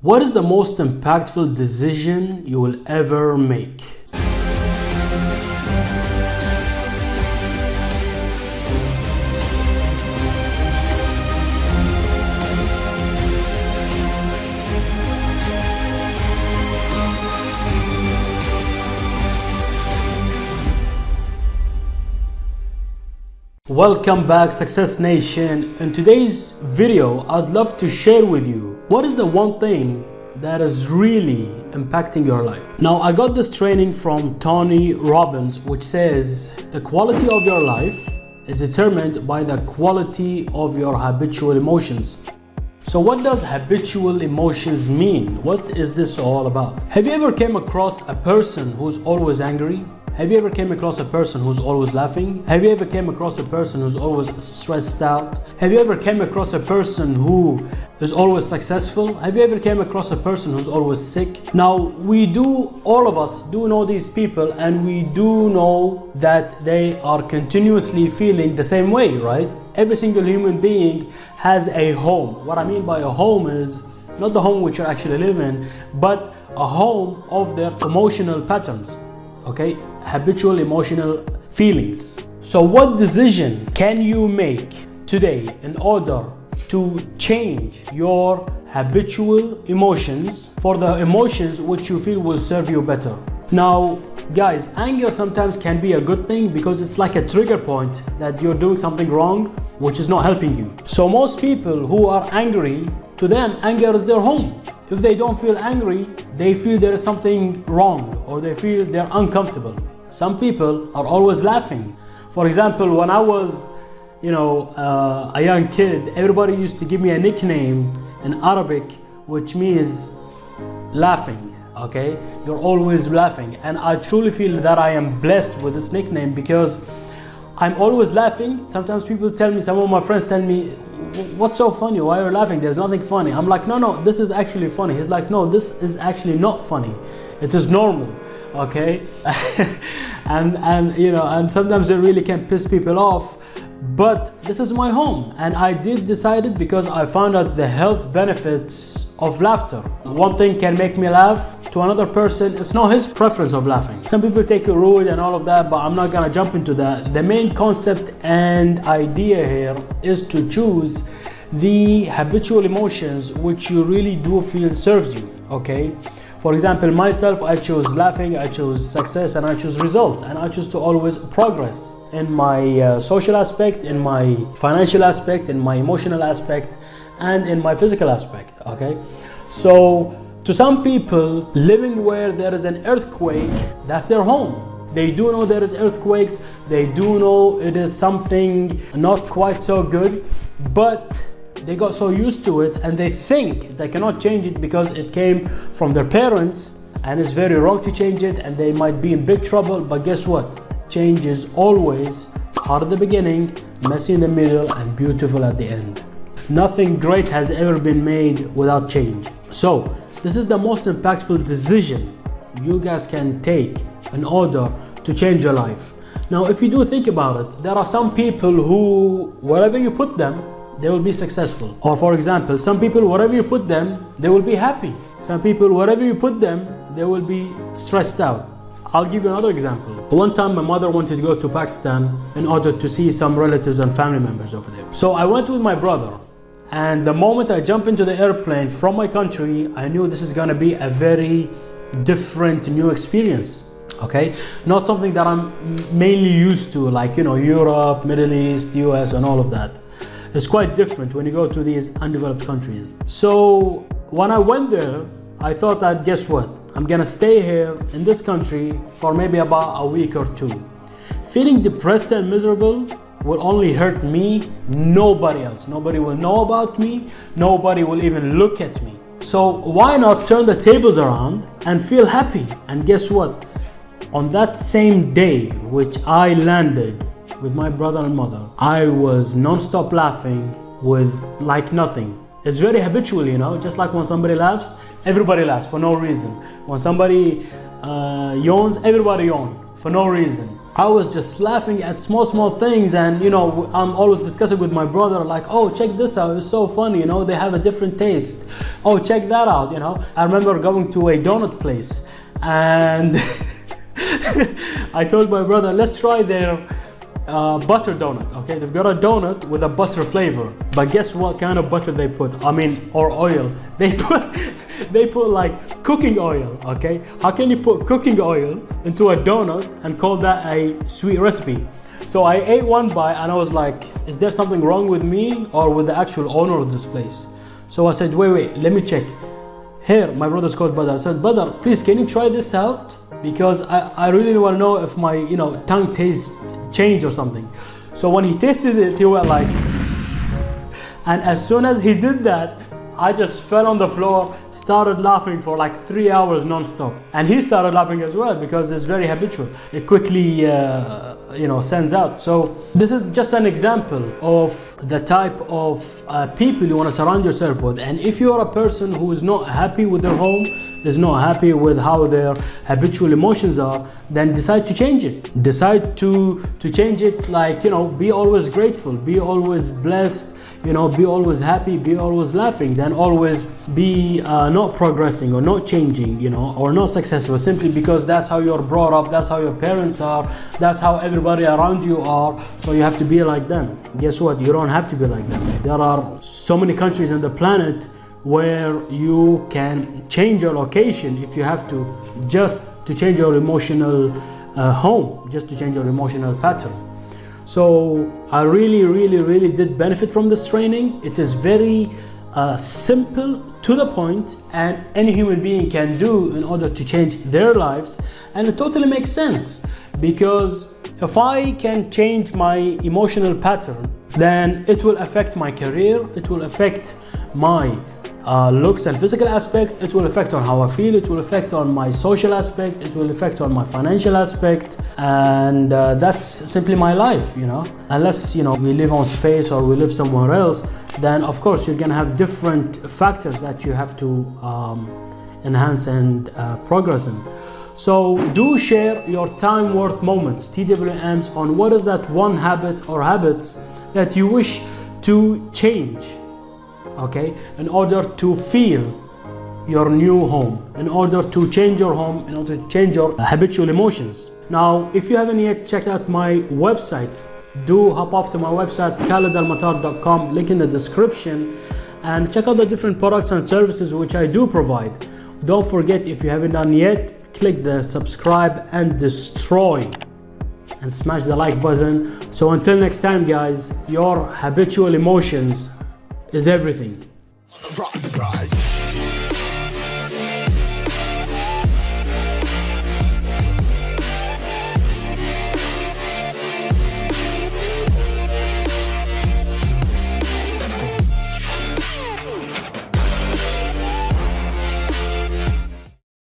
What is the most impactful decision you will ever make? Welcome back, Success Nation. In today's video, I'd love to share with you what is the one thing that is really impacting your life. Now, I got this training from Tony Robbins, which says the quality of your life is determined by the quality of your habitual emotions. So what does habitual emotions mean? What is this all about? Have you ever came across a person who's always angry? Have you ever came across a person who's always laughing? Have you ever came across a person who's always stressed out? Have you ever came across a person who is always successful? Have you ever came across a person who's always sick? Now, all of us do know these people, and we do know that they are continuously feeling the same way, right? Every single human being has a home. What I mean by a home is not the home which you actually live in, but a home of their emotional patterns. Okay, habitual emotional feelings. So what decision can you make today in order to change your habitual emotions for the emotions which you feel will serve you better? Now, guys, anger sometimes can be a good thing because it's like a trigger point that you're doing something wrong which is not helping you. So most people who are angry, to them, anger is their home. If they don't feel angry, they feel there is something wrong, or they feel they're uncomfortable. Some people are always laughing. For example, when I was, a young kid, everybody used to give me a nickname in Arabic, which means laughing. Okay, you're always laughing, and I truly feel that I am blessed with this nickname because I'm always laughing. Sometimes some of my friends tell me, what's so funny? Why are you laughing? There's nothing funny. I'm like, no, this is actually funny. He's like, no, this is actually not funny. It is normal, okay? and sometimes it really can piss people off, but this is my home. And I did decide it because I found out the health benefits of laughter. One thing can make me laugh, to another person, it's not his preference of laughing. Some people take it rude and all of that, but I'm not gonna jump into that. The main concept and idea here is to choose the habitual emotions which you really do feel serves you, okay? For example, myself, I chose laughing, I chose success, and I chose results, and I choose to always progress in my social aspect, in my financial aspect, in my emotional aspect, and in my physical aspect, okay? So to some people, living where there is an earthquake, that's their home. They do know there is earthquakes, they do know it is something not quite so good, but they got so used to it and they think they cannot change it because it came from their parents, and it's very wrong to change it, and they might be in big trouble. But guess what? Change is always hard at the beginning, messy in the middle, and beautiful at the end. Nothing great has ever been made without change. So this is the most impactful decision you guys can take in order to change your life. Now, if you do think about it, there are some people who, wherever you put them, they will be successful. Or for example, some people, wherever you put them, they will be happy. Some people, wherever you put them, they will be stressed out. I'll give you another example. One time my mother wanted to go to Pakistan in order to see some relatives and family members over there. So I went with my brother. And the moment I jump into the airplane from my country, I knew this is gonna be a very different new experience, okay? Not something that I'm mainly used to, like, Europe, Middle East, US, and all of that. It's quite different when you go to these undeveloped countries. So when I went there, I thought that, guess what? I'm gonna stay here in this country for maybe about a week or two. Feeling depressed and miserable will only hurt me, nobody else. Nobody will know about me, nobody will even look at me. So why not turn the tables around and feel happy? And guess what? On that same day which I landed with my brother and mother, I was non-stop laughing with like nothing. It's very habitual, just like when somebody laughs, everybody laughs for no reason. When somebody yawns, everybody yawns for no reason. I was just laughing at small things, and you know, I'm always discussing with my brother like, oh, check this out, it's so funny, you know, they have a different taste. Oh, check that out, you know. I remember going to a donut place and I told my brother, let's try their butter donut. Okay, they've got a donut with a butter flavor, but guess what kind of butter they put? Or oil. They put like cooking oil. Okay, how can you put cooking oil into a donut and call that a sweet recipe? So I ate one bite and I was like, is there something wrong with me or with the actual owner of this place? So I said, wait, let me check. Here, my brother's called Badr. I said, Badr, please, can you try this out? Because I really want to know if my, you know, tongue taste changed or something. So when he tasted it, he went like, and as soon as he did that, I just fell on the floor, started laughing for like 3 hours non-stop. And he started laughing as well because it's very habitual. It quickly, sends out. So this is just an example of the type of people you want to surround yourself with. And if you are a person who is not happy with their home, is not happy with how their habitual emotions are, then decide to change it. Decide to change it, like, you know, be always grateful, be always blessed, you know, be always happy, be always laughing, then always be not progressing or not changing, you know, or not successful, simply because that's how you're brought up, that's how your parents are, that's how everybody around you are, so you have to be like them. Guess what? You don't have to be like them. There are so many countries on the planet where you can change your location if you have to, just to change your emotional home, just to change your emotional pattern. So I really did benefit from this training. It is very simple, to the point, and any human being can do in order to change their lives. And it totally makes sense, because if I can change my emotional pattern, then it will affect my career, it will affect my looks and physical aspect, it will affect on how I feel, it will affect on my social aspect, it will affect on my financial aspect, and that's simply my life, you know. Unless, you know, we live on space or we live somewhere else, then of course you're gonna have different factors that you have to enhance and progress in. So do share your time worth moments, TWMs, on what is that one habit or habits that you wish to change, okay, in order to feel your new home, in order to change your home, in order to change your habitual emotions. Now, if you haven't yet checked out my website, do hop off to my website, khalidalmatar.com, link in the description, and check out the different products and services which I do provide. Don't forget, if you haven't done yet, click the subscribe and destroy and smash the like button. So until next time, guys, your habitual emotions is everything.